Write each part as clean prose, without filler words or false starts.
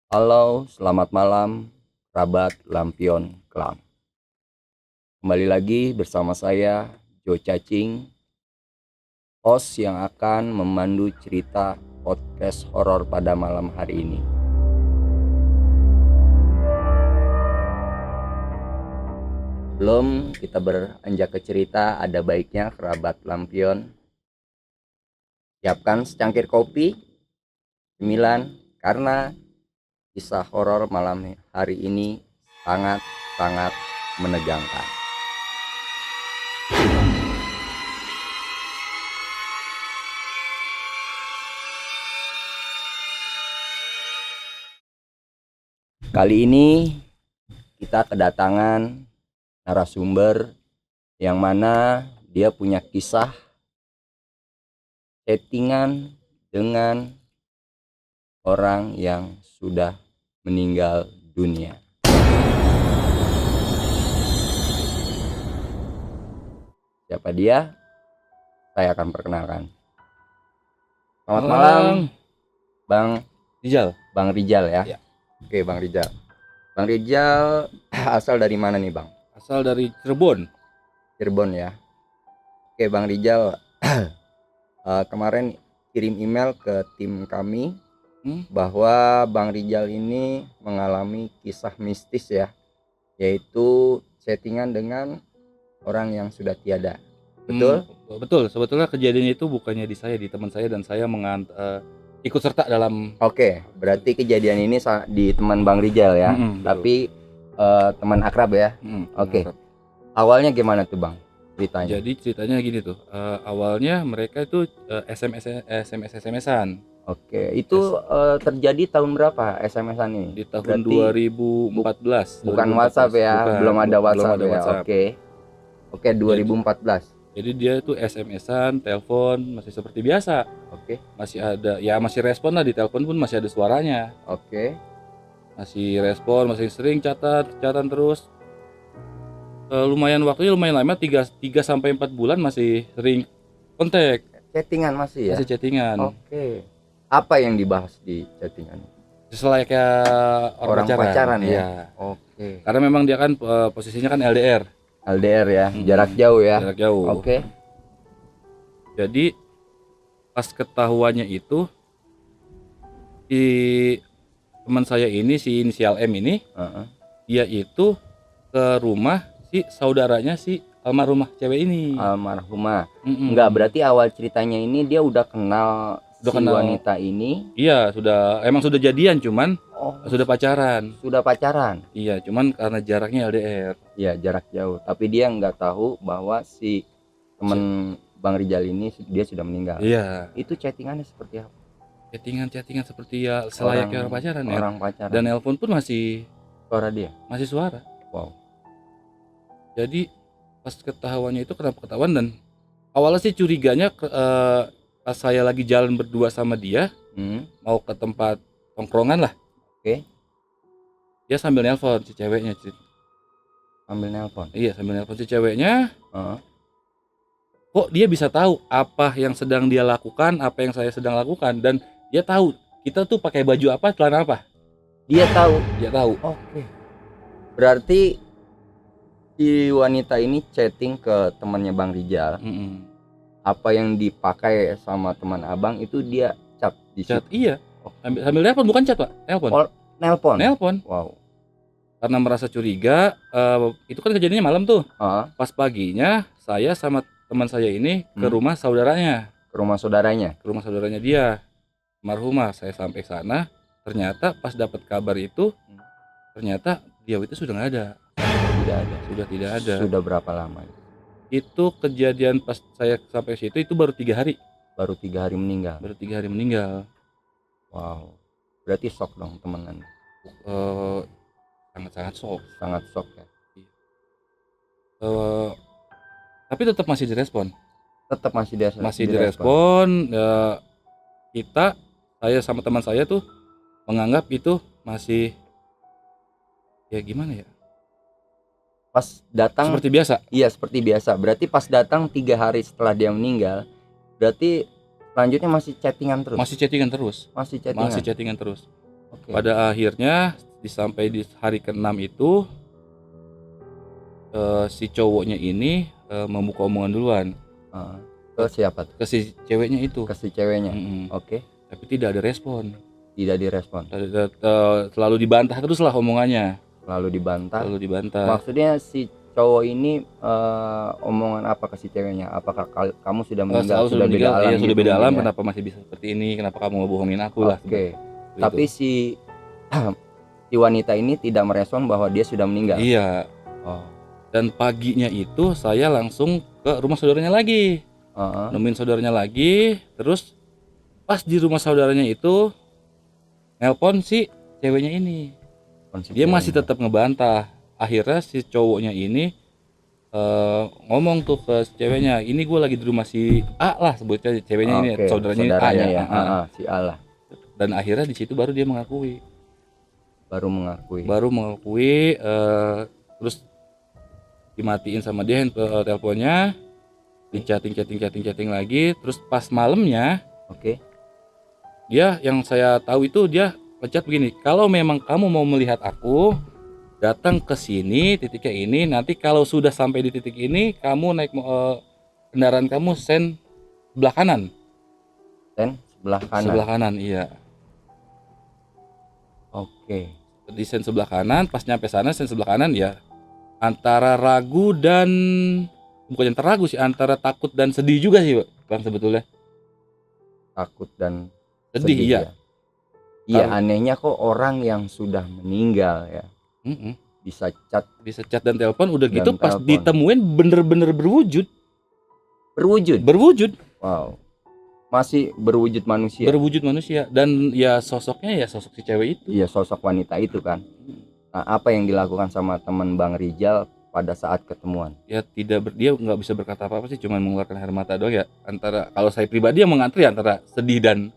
Halo, selamat malam, kerabat Lampion Kelam. Kembali lagi bersama saya, Jo Cacing, host yang akan memandu cerita podcast horor pada malam hari ini. Belum kita beranjak ke cerita, ada baiknya kerabat Lampion siapkan secangkir kopi, cemilan, karena kisah horor malam hari ini sangat menegangkan. Kali ini kita kedatangan narasumber yang mana dia punya kisah settingan dengan orang yang sudah meninggal dunia. Siapa dia? Saya akan perkenalkan. Selamat malam, Bang Rijal. Bang Rijal ya. Ya. Oke, Bang Rijal. Bang Rijal asal dari mana nih, Bang? Asal dari Cirebon. Cirebon ya. Oke, Bang Rijal. Kemarin kirim email ke tim kami bahwa Bang Rijal ini mengalami kisah mistis ya, yaitu settingan dengan orang yang sudah tiada. Betul? Betul. Sebetulnya kejadian itu bukannya di saya, di teman saya, dan saya ikut serta dalam. Oke, berarti kejadian ini di teman Bang Rijal ya, tapi teman akrab ya. Oke. Akrab. Awalnya gimana tuh, Bang? Ceritanya. Jadi ceritanya gini tuh. Awalnya mereka itu SMS-an. Oke, itu terjadi tahun berapa SMS-an ini? Di tahun Berarti 2014. bukan WhatsApp ya, belum ada WhatsApp ya. WhatsApp. Oke, 2014. Jadi dia tuh SMS-an, telepon masih seperti biasa. Oke. Masih respon lah, di telepon pun masih ada suaranya. Oke. Masih respon, masih sering chatan terus. Lumayan waktunya lumayan lama, 3 sampai 4 bulan masih sering kontak. Chattingan masih ya? Masih chattingan. Oke. Apa yang dibahas di chattingan? Selayaknya orang pacaran ya. Iya. Oke. Karena memang dia kan posisinya kan LDR ya, jarak jauh ya. Jarak jauh. Oke. Jadi pas ketahuannya itu, si teman saya ini, si inisial M ini, dia itu ke rumah si saudaranya si almarhumah cewek ini. Almarhumah. Enggak, berarti awal ceritanya ini dia udah kenal wanita ini. Iya, emang sudah jadian, cuman sudah pacaran. Sudah pacaran. Iya, cuman karena jaraknya LDR. Iya, jarak jauh. Tapi dia nggak tahu bahwa si teman Bang Rijal ini dia sudah meninggal. Iya. Itu chattingannya seperti apa? Chattingan seperti ya selayaknya orang pacaran ya. Orang pacaran. Dan nelpon pun masih suara dia. Masih suara. Wow. Jadi pas ketahuannya itu, kenapa ketahuan, dan awalnya sih curiganya pas saya lagi jalan berdua sama dia, mau ke tempat tongkrongan lah. Oke. Dia sambil nelpon si ceweknya. Sambil nelpon? Iya, sambil nelpon si ceweknya. Kok dia bisa tahu apa yang sedang dia lakukan, apa yang saya sedang lakukan, dan dia tahu kita tuh pakai baju apa, celana apa. Dia tahu. Oke. Berarti si wanita ini chatting ke temannya Bang Rijal. Apa yang dipakai sama teman abang itu dia chat di chat. Iya. Sambil nelpon, bukan chat, Pak. Nelpon. Wow. Karena merasa curiga, itu kan kejadiannya malam tuh. Pas paginya saya sama teman saya ini ke rumah saudaranya. Ke rumah saudaranya dia, almarhumah. Saya sampai sana, ternyata pas dapat kabar itu, ternyata dia itu sudah nggak ada. Sudah tidak ada. Sudah berapa lama? Itu kejadian pas saya sampai situ itu baru 3 hari. Baru 3 hari meninggal. Wow. Berarti shock dong temenan. Sangat shock. Sangat shock ya. Tapi tetap masih direspon. Masih direspon. Saya sama teman saya tuh menganggap itu masih, ya gimana ya, pas datang seperti biasa. Iya, seperti biasa. Berarti pas datang 3 hari setelah dia meninggal, berarti selanjutnya masih chattingan terus. Masih chattingan terus. Oke. Pada akhirnya sampai di hari ke-6 itu si cowoknya ini membuka omongan duluan Heeh. Ke siapa tuh? ke si ceweknya itu. Ke si ceweknya. Mm-mm. Oke. Tapi tidak ada respon. Tidak direspon. Selalu dibantah terus lah omongannya. Lalu dibantah. Selalu dibantah. Maksudnya si cowok ini omongan apa ke si ceweknya? Apakah kamu sudah meninggal, Selalu sudah beda alam? iya, sudah gitu beda alam, mungkin ya? kenapa masih bisa seperti ini? Kenapa kamu ngebohongin aku lah? Oke. Gitu. Tapi si si wanita ini tidak merespon bahwa dia sudah meninggal. Iya. Oh. Dan paginya itu saya langsung ke rumah saudaranya lagi. Nemuin saudaranya lagi, terus pas di rumah saudaranya itu nelpon si ceweknya ini. Dia masih tetap ngebantah. Akhirnya si cowoknya ini ngomong tuh ke si ceweknya, ini gue lagi di rumah si A lah, sebutnya ceweknya ini, saudaranya ini A ya. Si A lah. Dan akhirnya di situ baru dia mengakui. Baru mengakui. Terus dimatiin sama dia teleponnya, di chatting lagi. Terus pas malamnya, Oke. dia yang saya tahu itu dia ngechat begini, kalau memang kamu mau melihat aku, datang ke sini titiknya ini, nanti kalau sudah sampai di titik ini kamu naik kendaraan kamu sen sebelah kanan. Sen sebelah kanan. Sebelah kanan, iya. Oke. Di sen sebelah kanan, pas nyampe sana sen sebelah kanan ya antara ragu dan bukan antara ragu sih, antara takut dan sedih juga sih Bang sebetulnya. Takut dan Sedih iya. Ya? Iya, anehnya kok orang yang sudah meninggal ya bisa chat dan telepon, udah gitu dan pas telepon. ditemuin bener-bener berwujud. Wow, masih berwujud manusia Dan ya sosoknya ya sosok si cewek itu. Iya, sosok wanita itu kan. Nah, apa yang dilakukan sama teman Bang Rijal pada saat ketemuan? Ya dia nggak bisa berkata apa-apa sih, cuma mengeluarkan air mata doang ya. Antara kalau saya pribadi yang mengantri antara sedih dan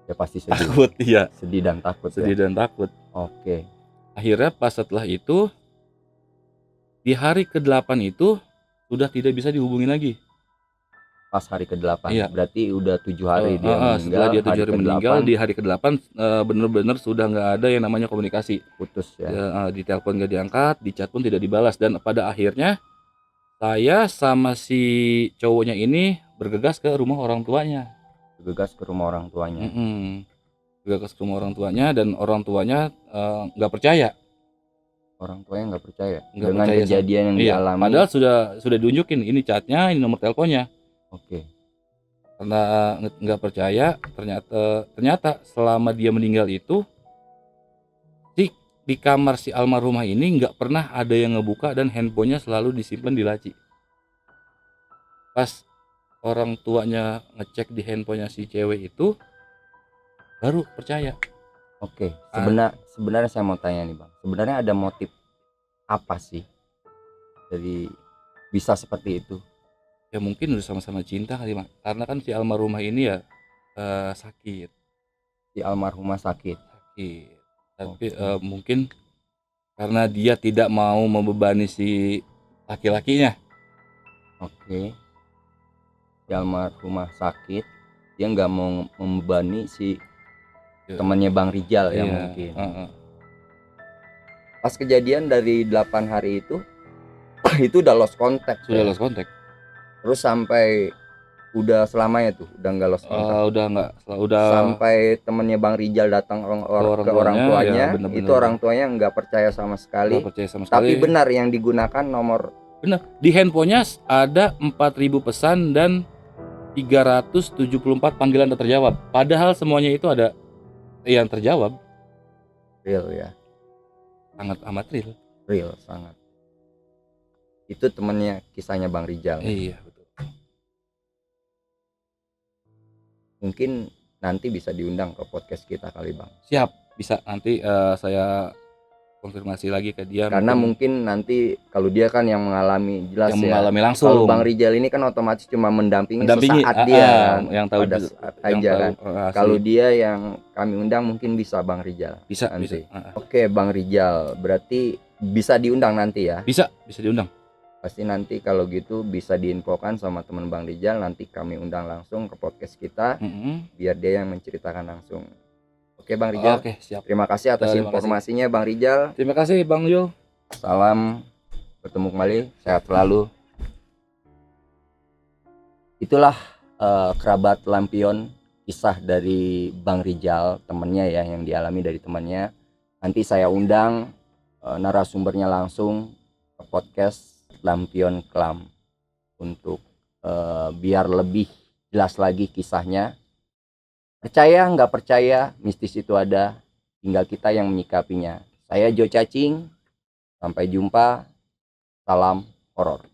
ya pasti sedih. Takut, iya. Sedih dan takut. Dan takut. Oke. Akhirnya pas setelah itu di hari ke-8 itu sudah tidak bisa dihubungi lagi. Pas hari ke-8. Iya. Berarti udah 7 hari dia meninggal. Setelah dia 7 hari meninggal, di hari ke-8 benar-benar sudah nggak ada yang namanya komunikasi. Putus ya. Di telepon nggak diangkat, di chat pun tidak dibalas, dan pada akhirnya saya sama si cowoknya ini bergegas ke rumah orang tuanya. Bergegas ke rumah orang tuanya. Bergegas ke rumah orang tuanya, dan orang tuanya nggak percaya. Orang tuanya nggak percaya Nggak dengan percaya kejadian yang dialami. Padahal sudah diunjukin ini chatnya, ini nomor teleponnya. Oke. Karena nggak percaya, ternyata selama dia meninggal itu di kamar si almarhumah ini nggak pernah ada yang ngebuka, dan handphonenya selalu disimpan di laci. Pas orang tuanya ngecek di handphonenya si cewek itu, baru percaya. Oke. Sebenarnya saya mau tanya nih Bang, sebenarnya ada motif apa sih dari bisa seperti itu? Ya mungkin udah sama-sama cinta kali Mak. Karena kan si almarhumah ini ya sakit. Si almarhumah sakit. Tapi mungkin karena dia tidak mau membebani si laki-lakinya. Oke. Si almarhumah sakit, dia nggak mau membebani si temannya Bang Rijal ya mungkin. Pas kejadian dari 8 hari itu udah lost contact. Sudah lost contact. Terus sampai udah selamanya tuh udah nggak lost contact. Udah sampai temennya Bang Rijal datang ke orang tuanya ya, itu orang tuanya nggak percaya sama sekali. Tapi benar yang digunakan nomor. Benar, di handphonenya ada 4.000 pesan dan 374 panggilan tak terjawab. Padahal semuanya itu ada yang terjawab. Real ya. Sangat amat real. Real sangat. Itu temennya kisahnya Bang Rijal. Iya betul. Mungkin nanti bisa diundang ke podcast kita kali Bang. Siap, bisa nanti saya konfirmasi lagi ke dia. Karena mungkin nanti kalau dia kan yang mengalami jelas yang ya. Mengalami langsung. Kalau Bang Rijal ini kan otomatis cuma mendampingi sesaat dia yang tahu pada saat aja kan. Kalau dia yang kami undang mungkin bisa Bang Rijal. Bisa nanti. Bisa. Oke Bang Rijal, berarti bisa diundang nanti ya? Bisa diundang. Pasti nanti kalau gitu bisa diinfokan sama teman Bang Rijal, nanti kami undang langsung ke podcast kita biar dia yang menceritakan langsung. Oke Bang Rijal. Oke, siap. Terima kasih atas Terima kasih. informasinya Bang Rijal. Terima kasih Bang Yul. Salam, bertemu kembali, sehat selalu. Itulah kerabat lampion, kisah dari Bang Rijal, temannya ya, yang dialami dari temannya. Nanti saya undang narasumbernya langsung ke podcast Lampion Kelam untuk biar lebih jelas lagi kisahnya. Percaya nggak percaya, mistis itu ada, tinggal kita yang menyikapinya. Saya Jo Cacing, sampai jumpa, salam horor.